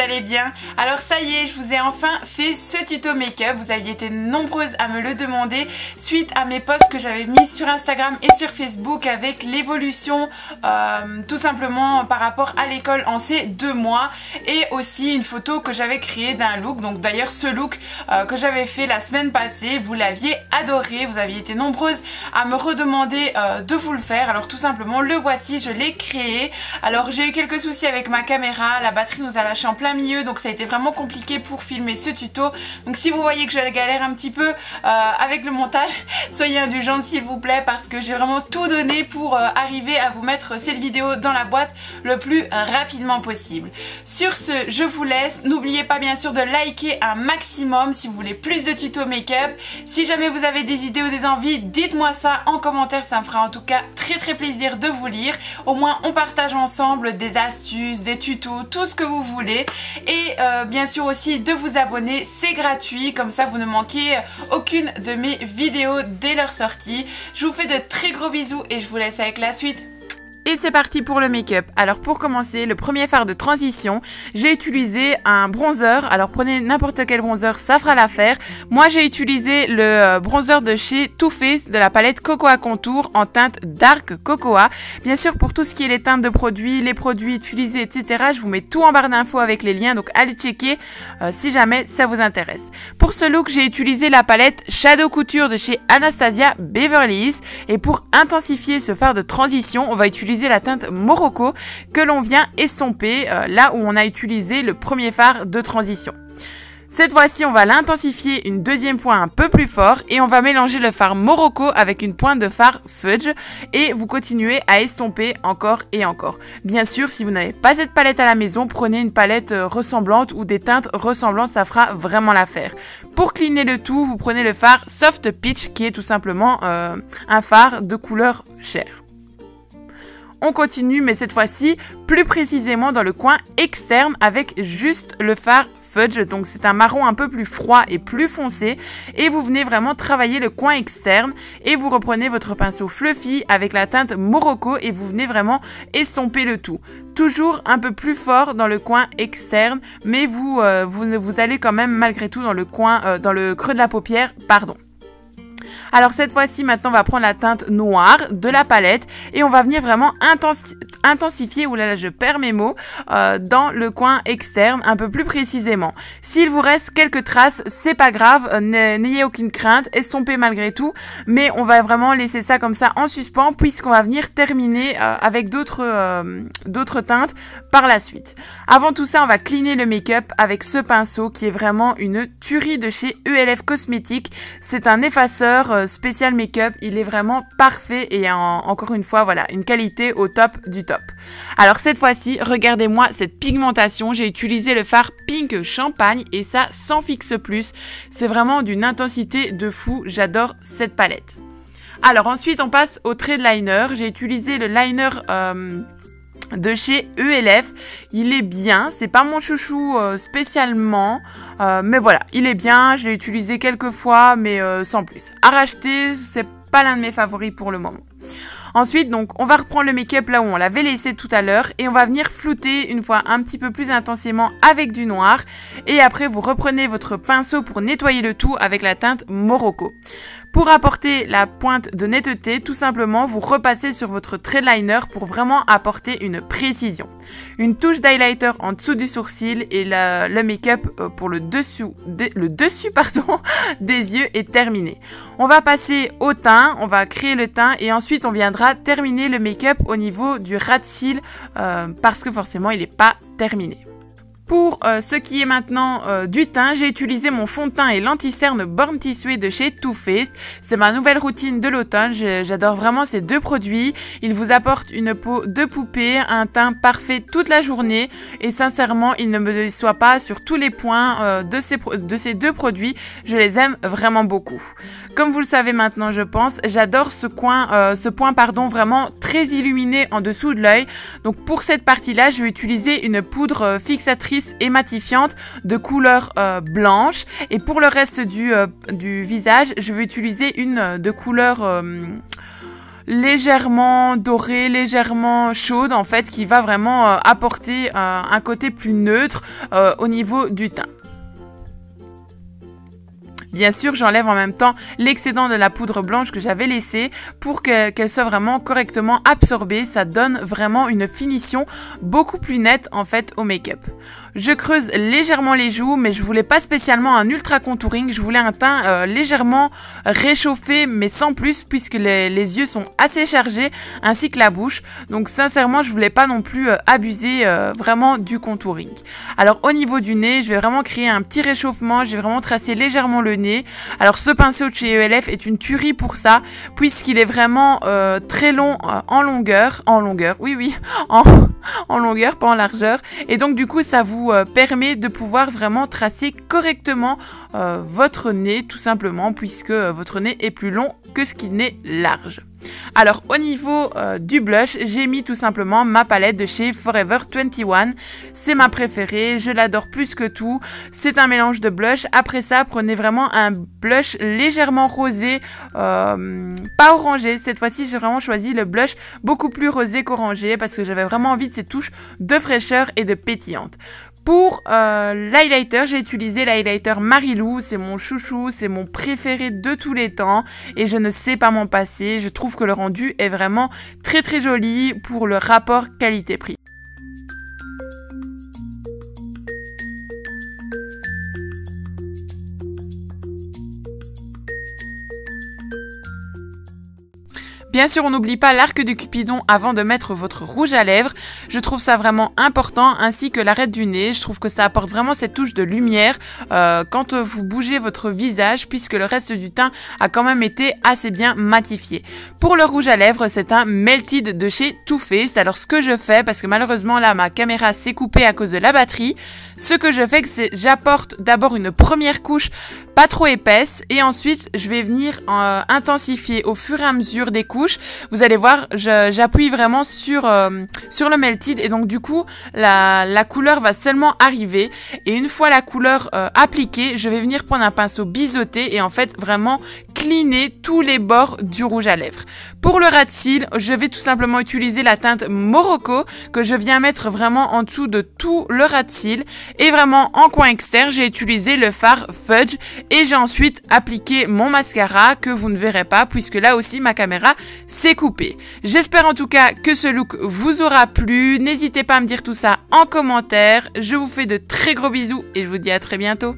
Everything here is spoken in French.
allez bien. Alors ça y est, je vous ai enfin fait ce tuto make-up. Vous aviez été nombreuses à me le demander suite à mes posts que j'avais mis sur Instagram et sur Facebook avec l'évolution tout simplement par rapport à l'école en ces 2 mois, et aussi une photo que j'avais créée d'un look. Donc d'ailleurs ce look que j'avais fait la semaine passée, vous l'aviez adoré, vous aviez été nombreuses à me redemander de vous le faire. Alors tout simplement le voici, je l'ai créé. Alors j'ai eu quelques soucis avec ma caméra, la batterie nous a lâché en plein milieu, donc ça a été vraiment compliqué pour filmer ce tuto. Donc si vous voyez que je galère un petit peu avec le montage, soyez indulgente s'il vous plaît, parce que j'ai vraiment tout donné pour arriver à vous mettre cette vidéo dans la boîte le plus rapidement possible. Sur ce, je vous laisse. N'oubliez pas bien sûr de liker un maximum si vous voulez plus de tutos make-up. Si jamais vous avez des idées ou des envies, dites-moi ça en commentaire, ça me fera en tout cas très plaisir de vous lire. Au moins on partage ensemble des astuces, des tutos, tout ce que vous voulez. Et bien sûr aussi de vous abonner, c'est gratuit, comme ça vous ne manquez aucune de mes vidéos dès leur sortie. Je vous fais de très gros bisous et je vous laisse avec la suite. Et c'est parti pour le make-up. Alors pour commencer, le premier fard de transition, j'ai utilisé un bronzer. Alors prenez n'importe quel bronzer, ça fera l'affaire. Moi j'ai utilisé le bronzer de chez Too Faced de la palette Cocoa Contour en teinte Dark Cocoa. Bien sûr pour tout ce qui est les teintes de produits, les produits utilisés, etc. Je vous mets tout en barre d'infos avec les liens, donc allez checker si jamais ça vous intéresse. Pour ce look, j'ai utilisé la palette Shadow Couture de chez Anastasia Beverly Hills. Et pour intensifier ce fard de transition, on va utiliser la teinte Morocco que l'on vient estomper là où on a utilisé le premier fard de transition. Cette fois-ci, on va l'intensifier une deuxième fois un peu plus fort et on va mélanger le fard Morocco avec une pointe de fard Fudge et vous continuez à estomper encore et encore. Bien sûr, si vous n'avez pas cette palette à la maison, prenez une palette ressemblante ou des teintes ressemblantes, ça fera vraiment l'affaire. Pour cleaner le tout, vous prenez le fard Soft Peach qui est tout simplement un fard de couleur chair. On continue, mais cette fois-ci plus précisément dans le coin externe avec juste le fard Fudge. Donc c'est un marron un peu plus froid et plus foncé. Et vous venez vraiment travailler le coin externe. Et vous reprenez votre pinceau Fluffy avec la teinte Morocco et vous venez vraiment estomper le tout. Toujours un peu plus fort dans le coin externe, mais vous allez quand même malgré tout dans le coin, dans le creux de la paupière, pardon. Alors cette fois-ci, maintenant on va prendre la teinte noire de la palette et on va venir vraiment intensifier, oulala je perds mes mots, dans le coin externe un peu plus précisément. S'il vous reste quelques traces, c'est pas grave, n'ayez aucune crainte, estompez malgré tout, mais on va vraiment laisser ça comme ça en suspens puisqu'on va venir terminer avec d'autres teintes par la suite. Avant tout ça, on va cleaner le make-up avec ce pinceau qui est vraiment une tuerie de chez ELF Cosmetics. C'est un effaceur spécial make-up, il est vraiment parfait et encore une fois voilà, une qualité au top du top. Alors cette fois-ci, regardez-moi cette pigmentation, j'ai utilisé le fard Pink Champagne et ça sans fixe plus, c'est vraiment d'une intensité de fou, j'adore cette palette. Alors ensuite on passe au trait de liner, j'ai utilisé le liner de chez ELF, il est bien, c'est pas mon chouchou spécialement, mais voilà, il est bien, je l'ai utilisé quelques fois, mais sans plus. À racheter, c'est pas l'un de mes favoris pour le moment. Ensuite, donc, on va reprendre le make-up là où on l'avait laissé tout à l'heure et on va venir flouter une fois un petit peu plus intensément avec du noir. Et après, vous reprenez votre pinceau pour nettoyer le tout avec la teinte Morocco. Pour apporter la pointe de netteté, tout simplement, vous repassez sur votre trait de liner pour vraiment apporter une précision. Une touche d'highlighter en dessous du sourcil et le make-up pour le dessus des yeux est terminé. On va passer au teint, on va créer le teint et ensuite on viendra terminer le make-up au niveau du ras de cils parce que forcément il n'est pas terminé. Pour ce qui est maintenant du teint, j'ai utilisé mon fond de teint et l'anti-cerne Born Tissue de chez Too Faced. C'est ma nouvelle routine de l'automne, j'adore vraiment ces deux produits. Ils vous apportent une peau de poupée, un teint parfait toute la journée et sincèrement, ils ne me déçoivent pas sur tous les points de ces deux produits. Je les aime vraiment beaucoup. Comme vous le savez maintenant, je pense, j'adore ce point vraiment très illuminé en dessous de l'œil. Donc pour cette partie-là, je vais utiliser une poudre fixatrice et matifiante de couleur blanche et pour le reste du visage je vais utiliser une de couleur légèrement dorée, légèrement chaude en fait, qui va vraiment apporter un côté plus neutre au niveau du teint. Bien sûr, j'enlève en même temps l'excédent de la poudre blanche que j'avais laissé pour qu'elle soit vraiment correctement absorbée. Ça donne vraiment une finition beaucoup plus nette en fait au make-up. Je creuse légèrement les joues, mais je voulais pas spécialement un ultra contouring. Je voulais un teint légèrement réchauffé, mais sans plus, puisque les yeux sont assez chargés, ainsi que la bouche. Donc sincèrement, je voulais pas non plus abuser vraiment du contouring. Alors au niveau du nez, je vais vraiment créer un petit réchauffement. Je vais vraiment tracer légèrement le nez. Alors ce pinceau de chez ELF est une tuerie pour ça, puisqu'il est vraiment très long en longueur, en longueur, en longueur, pas en largeur, et donc du coup ça vous permet de pouvoir vraiment tracer correctement votre nez, tout simplement, puisque votre nez est plus long que ce qu'il n'est large. Alors au niveau du blush, j'ai mis tout simplement ma palette de chez Forever 21. C'est ma préférée, je l'adore plus que tout. C'est un mélange de blush. Après ça, prenez vraiment un blush légèrement rosé, pas orangé. Cette fois-ci, j'ai vraiment choisi le blush beaucoup plus rosé qu'orangé parce que j'avais vraiment envie de ces touches de fraîcheur et de pétillante. Pour l'highlighter, j'ai utilisé l'highlighter Marilou, c'est mon chouchou, c'est mon préféré de tous les temps et je ne sais pas m'en passer. Je trouve que le rendu est vraiment très très joli pour le rapport qualité-prix. Bien sûr, on n'oublie pas l'arc de Cupidon avant de mettre votre rouge à lèvres. Je trouve ça vraiment important, ainsi que l'arête du nez. Je trouve que ça apporte vraiment cette touche de lumière quand vous bougez votre visage, puisque le reste du teint a quand même été assez bien matifié. Pour le rouge à lèvres, c'est un Melted de chez Too Faced. Alors ce que je fais, parce que malheureusement là ma caméra s'est coupée à cause de la batterie, ce que je fais, c'est j'apporte d'abord une première couche pas trop épaisse et ensuite je vais venir intensifier au fur et à mesure des couches. Vous allez voir, j'appuie vraiment sur le Melted et donc du coup la couleur va seulement arriver et une fois la couleur appliquée, je vais venir prendre un pinceau biseauté et en fait vraiment cleaner tous les bords du rouge à lèvres. Pour le ras de cils, je vais tout simplement utiliser la teinte Morocco que je viens mettre vraiment en dessous de tout le ras de cils et vraiment en coin externe, j'ai utilisé le fard Fudge et j'ai ensuite appliqué mon mascara que vous ne verrez pas puisque là aussi ma caméra s'est coupée. J'espère en tout cas que ce look vous aura plu. N'hésitez pas à me dire tout ça en commentaire. Je vous fais de très gros bisous et je vous dis à très bientôt.